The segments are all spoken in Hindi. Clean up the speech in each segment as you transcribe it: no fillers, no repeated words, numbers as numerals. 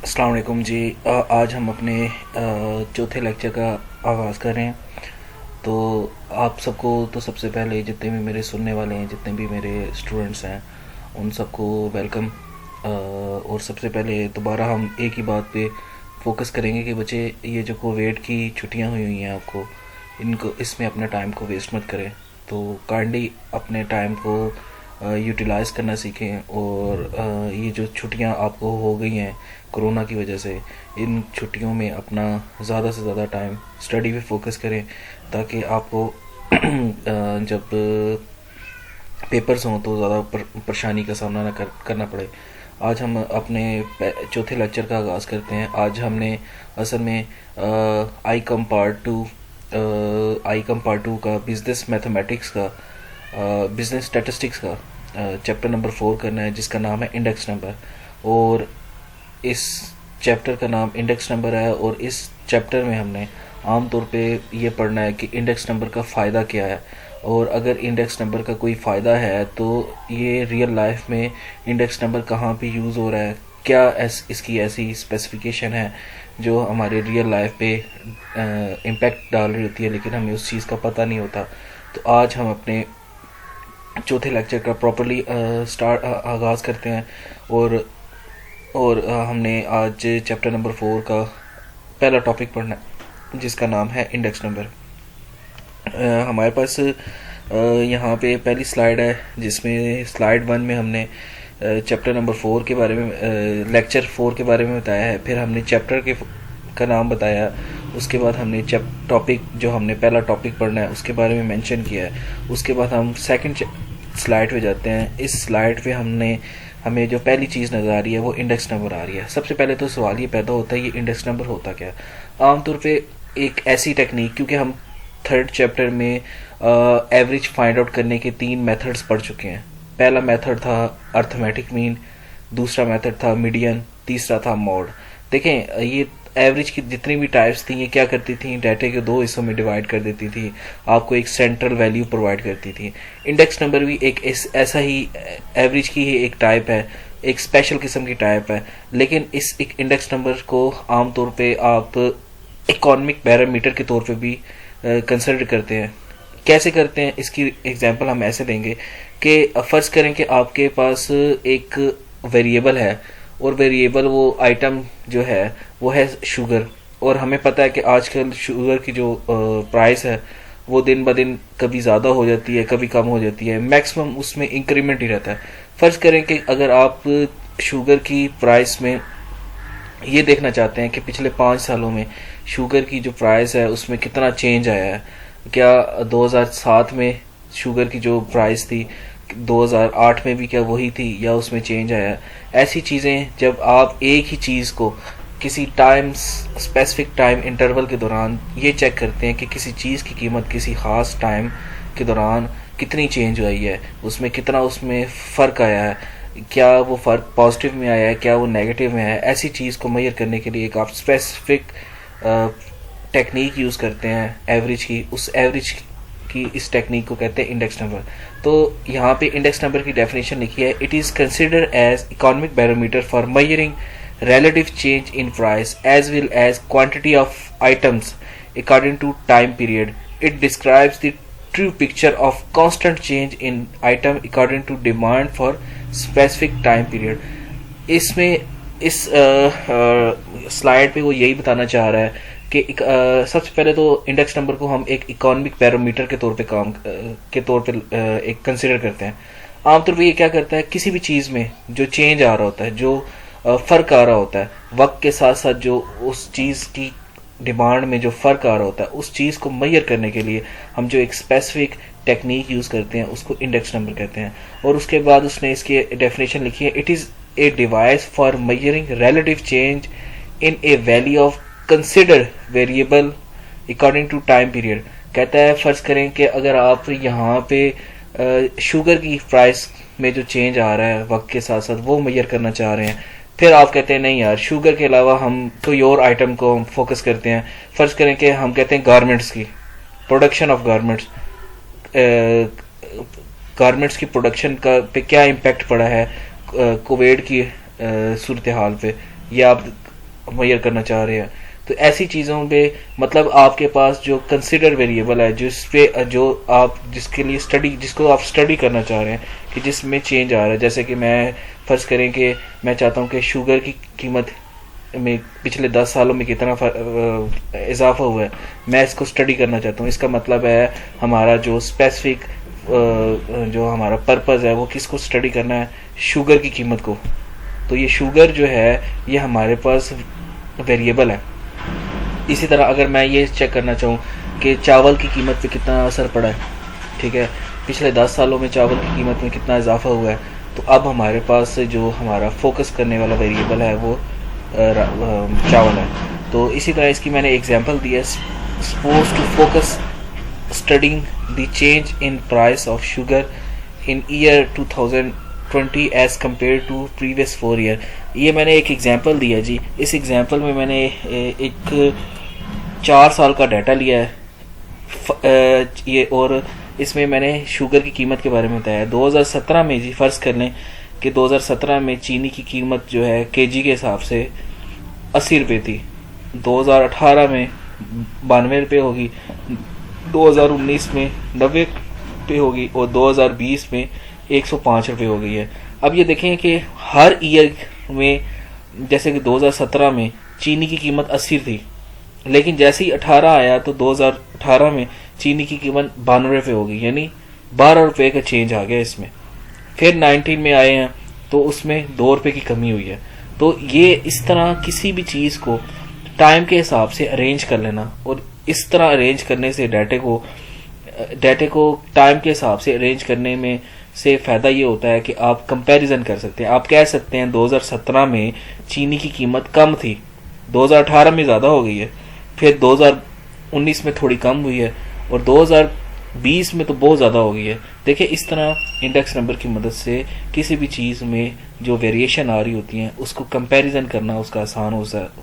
अस्सलाम वालेकुम जी। आज हम अपने चौथे लेक्चर का आगाज़ कर रहे हैं। तो आप सबको तो सबसे पहले जितने भी मेरे सुनने वाले हैं, जितने भी मेरे स्टूडेंट्स हैं, उन सबको वेलकम। और सबसे पहले दोबारा हम एक ही बात पे फोकस करेंगे कि बच्चे ये जो कोविड की छुट्टियां हुई हुई हैं आपको, इनको इसमें अपना टाइम को वेस्ट मत करें। तो काइंडली अपने टाइम को यूटिलाइज़ करना सीखें। और ये जो छुट्टियां आपको हो गई हैं कोरोना की वजह से, इन छुट्टियों में अपना ज़्यादा से ज़्यादा टाइम स्टडी पे फोकस करें, ताकि आपको जब पेपर्स हों तो ज़्यादा परेशानी का सामना करना पड़े। आज हम अपने चौथे लेक्चर का आगाज़ करते हैं। आज हमने असल में आई कम पार्ट टू का बिजनेस मैथमेटिक्स का बिजनेस स्टैटिस्टिक्स का चैप्टर नंबर 4 करना है, जिसका नाम है इंडेक्स नंबर। और इस चैप्टर का नाम इंडेक्स नंबर है, और इस चैप्टर में हमने आम तौर पे ये पढ़ना है कि इंडेक्स नंबर का फ़ायदा क्या है, और अगर इंडेक्स नंबर का कोई फ़ायदा है तो ये रियल लाइफ में इंडेक्स नंबर कहाँ पे यूज़ हो रहा है, क्या इसकी ऐसी स्पेसिफिकेशन है जो हमारे रियल लाइफ पे इम्पेक्ट डाल रही होती है, लेकिन हमें उस चीज़ का पता नहीं होता। तो आज हम अपने चौथे लेक्चर का प्रॉपरली स्टार्ट आगाज़ करते हैं। और हमने आज चैप्टर नंबर 4 का पहला टॉपिक पढ़ना है, जिसका नाम है इंडेक्स नंबर। हमारे पास यहाँ पे पहली स्लाइड है, जिसमें स्लाइड 1 में हमने चैप्टर नंबर 4 के बारे में, लेक्चर 4 के बारे में बताया है। फिर हमने चैप्टर का नाम बताया। उसके बाद हमने टॉपिक, जो हमने पहला टॉपिक पढ़ना है, उसके बारे में मेंशन किया है। उसके बाद हम सेकंड स्लाइड पे जाते हैं। इस स्लाइड पे हमें जो पहली चीज़ नज़र आ रही है वो इंडेक्स नंबर आ रही है। सबसे पहले तो सवाल ये पैदा होता है, ये इंडेक्स नंबर होता क्या है। आमतौर पे एक ऐसी टेक्निक, क्योंकि हम थर्ड चैप्टर में एवरेज फाइंड आउट करने के 3 मेथड्स पढ़ चुके हैं। पहला मेथड था अर्थमेटिक मीन, दूसरा मेथड था मीडियन, तीसरा था मॉड। देखें, ये एवरेज की जितनी भी टाइप्स थी, ये क्या करती थी, डाटा के 2 हिस्सों में डिवाइड कर देती थी, आपको एक सेंट्रल वैल्यू प्रोवाइड करती थी। इंडेक्स नंबर भी एक ऐसा ही एवरेज की ही एक टाइप है, एक स्पेशल किस्म की टाइप है। लेकिन इस एक इंडेक्स नंबर को आमतौर पे आप इकोनॉमिक पैरामीटर के तौर पे भी कंसिडर करते हैं। कैसे करते हैं, इसकी एग्जांपल हम ऐसे देंगे कि फ़र्ज़ करें कि आपके पास एक वेरिएबल है, और वेरिएबल वो आइटम जो है वो है शुगर। और हमें पता है कि आजकल शुगर की जो प्राइस है वो दिन ब दिन कभी ज़्यादा हो जाती है, कभी कम हो जाती है, मैक्सिमम उसमें इंक्रीमेंट ही रहता है। फ़र्ज़ करें कि अगर आप शुगर की प्राइस में ये देखना चाहते हैं कि पिछले 5 सालों में शुगर की जो प्राइस है उसमें कितना चेंज आया है, क्या 2007 में शुगर की जो प्राइस थी 2008 में भी क्या वही थी, या उसमें चेंज आया है। ऐसी चीज़ें जब आप एक ही चीज़ को किसी स्पेसिफिक टाइम इंटरवल के दौरान ये चेक करते हैं कि किसी चीज़ की कीमत किसी ख़ास टाइम के दौरान कितनी चेंज हुई है, उसमें कितना उसमें फ़र्क आया है, क्या वो फ़र्क पॉजिटिव में आया है, क्या वो नेगेटिव में है, ऐसी चीज़ को मेजर करने के लिए एक आप स्पेसिफिक टेक्निक यूज़ करते हैं एवरेज की। उस एवरेज की इस टेक्निक को कहते हैं इंडेक्स नंबर। तो यहाँ पे इंडेक्स नंबर की डेफिनेशन लिखी है, it is considered as economic barometer for measuring relative change in price as well as quantity of items according to time period. It describes the true picture of constant change in item according to demand for specific time period. इसमें इस स्लाइड पे वो यही बताना चाह रहा है कि सबसे पहले तो इंडेक्स नंबर को हम एक इकोनॉमिक पैरामीटर के तौर पे एक कंसिडर करते हैं। आमतौर पे ये क्या करता है, किसी भी चीज़ में जो चेंज आ रहा होता है, जो फ़र्क आ रहा होता है वक्त के साथ साथ, जो उस चीज़ की डिमांड में जो फ़र्क आ रहा होता है, उस चीज़ को मेजर करने के लिए हम जो एक स्पेसिफिक टेक्निक यूज़ करते हैं उसको इंडेक्स नंबर कहते हैं। और उसके बाद उसने इसकी डेफिनेशन लिखी है, it is a device for measuring relative change in a value of consider variable according to time period. कहता है, फ़र्ज़ करें कि अगर आप यहाँ पे शुगर की प्राइस में जो चेंज आ रहा है वक्त के साथ साथ वो मेजर करना चाह रहे हैं, फिर आप कहते हैं नहीं यार, शुगर के अलावा हम कोई और आइटम को हम फोकस करते हैं। फ़र्ज़ करें कि हम कहते हैं गारमेंट्स की प्रोडक्शन ऑफ गारमेंट्स की प्रोडक्शन का पे क्या इम्पेक्ट पड़ा है कोविड की सूरत हाल पे, या आप मेजर करना चाह रहे हैं। तो ऐसी चीज़ों पे मतलब आपके पास जो कंसिडर वेरिएबल है जिस पे जो आप जिसके लिए स्टडी जिसको आप स्टडी करना चाह रहे हैं कि जिसमें चेंज आ रहा है, जैसे कि मैं फ़र्ज़ करें कि मैं चाहता हूँ कि शुगर की कीमत में पिछले 10 सालों में कितना इजाफा हुआ है, मैं इसको स्टडी करना चाहता हूँ। इसका मतलब है हमारा जो स्पेसिफिक जो हमारा पर्पज़ है वो किसको स्टडी करना है, शुगर की कीमत को। तो ये शुगर जो है ये हमारे पास वेरिएबल है। इसी तरह अगर मैं ये चेक करना चाहूँ कि चावल की कीमत पे कितना असर पड़ा है, ठीक है, पिछले 10 सालों में चावल की कीमत में कितना इजाफा हुआ है, तो अब हमारे पास जो हमारा फोकस करने वाला वेरिएबल है वो चावल है। तो इसी तरह इसकी मैंने एग्जांपल दी है, suppose to focus studying the change in price of sugar in year 2020 as compare to previous 4 year. ये मैंने एक एग्जांपल दिया जी। इस एग्जांपल में मैंने एक 4 साल का डाटा लिया है ये, और इसमें मैंने शुगर की कीमत के बारे में बताया। 2017 में जी फ़र्ज़ कर लें कि 2017 में चीनी की कीमत जो है केजी के हिसाब से 80 रुपये थी, 2018 में 92 रुपये होगी, 2019 में 90 रुपये होगी और 2020 में 105 रुपये हो गई है। अब ये देखें कि हर ईयर में जैसे कि 2017 में चीनी की कीमत 80 थी, लेकिन जैसे ही 18 आया तो 2018 में चीनी की कीमत 92 रुपये हो गई, यानी 12 रुपये का चेंज आ गया इसमें। फिर 19 में आए हैं तो उसमें 2 रुपये की कमी हुई है। तो ये इस तरह किसी भी चीज़ को टाइम के हिसाब से अरेंज कर लेना, और इस तरह अरेंज करने से डाटे को टाइम के हिसाब से अरेंज करने में से फ़ायदा ये होता है कि आप कंपैरिजन कर सकते हैं। आप कह सकते हैं 2017 में चीनी की कीमत कम थी, 2018 में ज़्यादा हो गई है, फिर 2019 में थोड़ी कम हुई है और 2020 में तो बहुत ज़्यादा हो गई है। देखिए इस तरह इंडेक्स नंबर की मदद से किसी भी चीज़ में जो वेरिएशन आ रही होती हैं उसको कंपैरिजन करना उसका आसान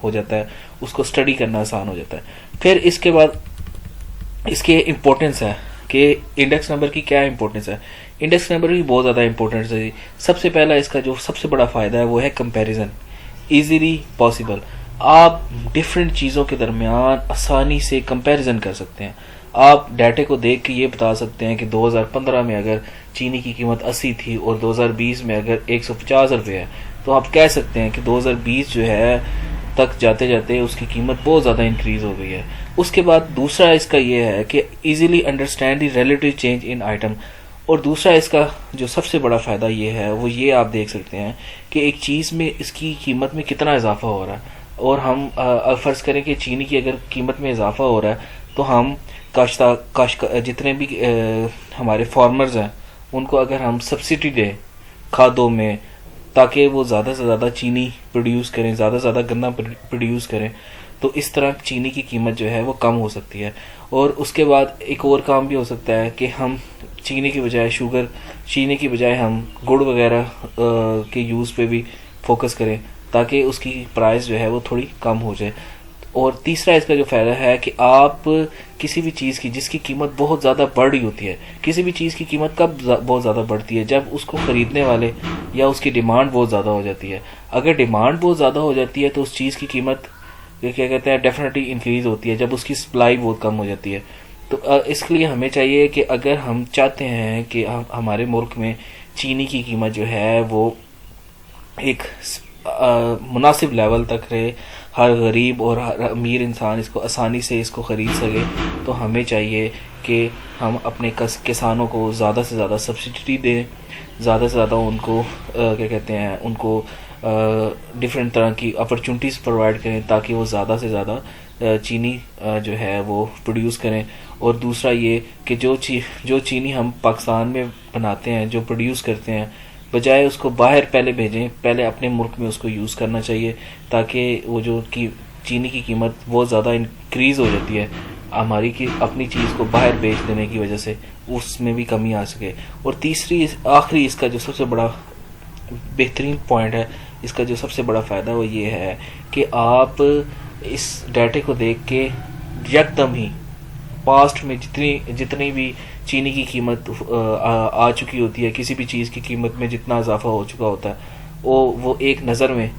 हो जाता है, उसको स्टडी करना आसान हो जाता है। फिर इसके बाद इसके इम्पोर्टेंस है कि इंडेक्स नंबर की क्या इम्पोर्टेंस है। इंडेक्स नंबर की बहुत ज़्यादा इम्पोर्टेंस है। सबसे पहला इसका जो सबसे बड़ा फ़ायदा है वो है कंपैरिजन, ईजीली पॉसिबल। आप डिफरेंट चीज़ों के दरमियान आसानी से कंपैरिजन कर सकते हैं। आप डाटे को देख के ये बता सकते हैं कि 2015 में अगर चीनी की कीमत 80 थी और 2020 में अगर 150 रुपये है, तो आप कह सकते हैं कि 2020 जो है तक जाते जाते उसकी कीमत बहुत ज़्यादा इंक्रीज़ हो गई है। उसके बाद दूसरा इसका ये है कि easily understand the relative change in item. और दूसरा इसका जो सबसे बड़ा फ़ायदा ये है वो ये आप देख सकते हैं कि एक चीज़ में इसकी कीमत में कितना इजाफा हो रहा है। और हम फ़र्ज़ करें कि चीनी की अगर कीमत में इजाफा हो रहा है तो हम जितने भी हमारे फार्मर्स हैं उनको अगर हम सब्सिडी दें खादों में ताकि वो ज़्यादा से ज़्यादा चीनी प्रोड्यूस करें, ज़्यादा से ज़्यादा गन्ना प्रोड्यूस करें, तो इस तरह चीनी की कीमत जो है वो कम हो सकती है। और उसके बाद एक और काम भी हो सकता है कि हम चीनी की बजाय हम गुड़ वगैरह के यूज़ पे भी फोकस करें ताकि उसकी प्राइस जो है वो थोड़ी कम हो जाए। और तीसरा इसका जो फ़ायदा है कि आप किसी भी चीज़ की जिसकी कीमत बहुत ज़्यादा बढ़ रही होती है, किसी भी चीज़ की कीमत कब बहुत ज़्यादा बढ़ती है, जब उसको ख़रीदने वाले या उसकी डिमांड बहुत ज़्यादा हो जाती है। अगर डिमांड बहुत ज़्यादा हो जाती है तो उस चीज़ की कीमत क्या कहते हैं डेफिनेटली इंक्रीज़ होती है जब उसकी सप्लाई बहुत कम हो जाती है। तो इसके लिए हमें चाहिए कि अगर हम चाहते हैं कि हमारे मुल्क में चीनी की कीमत जो है वो एक मुनासिब लेवल तक रहे, हर गरीब और हर अमीर इंसान इसको आसानी से इसको ख़रीद सके, तो हमें चाहिए कि हम अपने किसानों को ज़्यादा से ज़्यादा सब्सिडी दें, ज़्यादा से ज़्यादा उनको क्या कहते हैं उनको डिफरेंट तरह की अपॉर्चुनिटीज़ प्रोवाइड करें ताकि वो ज़्यादा से ज़्यादा चीनी जो है वो प्रोड्यूस करें। और दूसरा ये कि जो चीनी हम पाकिस्तान में बनाते हैं, जो प्रोड्यूस करते हैं, बजाय उसको बाहर पहले भेजें, पहले अपने मुल्क में उसको यूज़ करना चाहिए ताकि वो जो चीनी की कीमत बहुत ज़्यादा इंक्रीज़ हो जाती है हमारी की अपनी चीज़ को बाहर बेच देने की वजह से, उसमें भी कमी आ सके। और तीसरी आखिरी इसका जो सबसे बड़ा बेहतरीन पॉइंट है, इसका जो सबसे बड़ा फ़ायदा वो ये है कि आप इस डाटे को देख के यकदम ही पास्ट में जितनी भी चीनी की कीमत आ चुकी होती है, किसी भी चीज़ की कीमत में जितना इजाफा हो चुका होता है वो एक नज़र में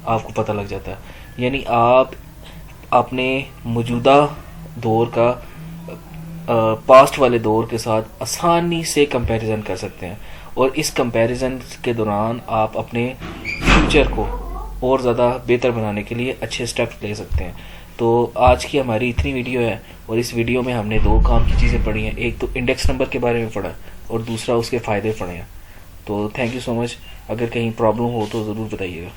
आपको पता लग जाता है। यानी आप अपने मौजूदा दौर का पास्ट वाले दौर के साथ आसानी से कंपैरिजन कर सकते हैं, और इस कंपैरिजन के दौरान आप अपने फ्यूचर को और ज़्यादा बेहतर बनाने के लिए अच्छे स्टेप्स ले सकते हैं। तो आज की हमारी इतनी वीडियो है, और इस वीडियो में हमने दो काम की चीज़ें पढ़ी हैं। एक तो इंडेक्स नंबर के बारे में पढ़ा, और दूसरा उसके फ़ायदे पढ़े हैं। तो थैंक यू सो मच। अगर कहीं प्रॉब्लम हो तो ज़रूर बताइएगा।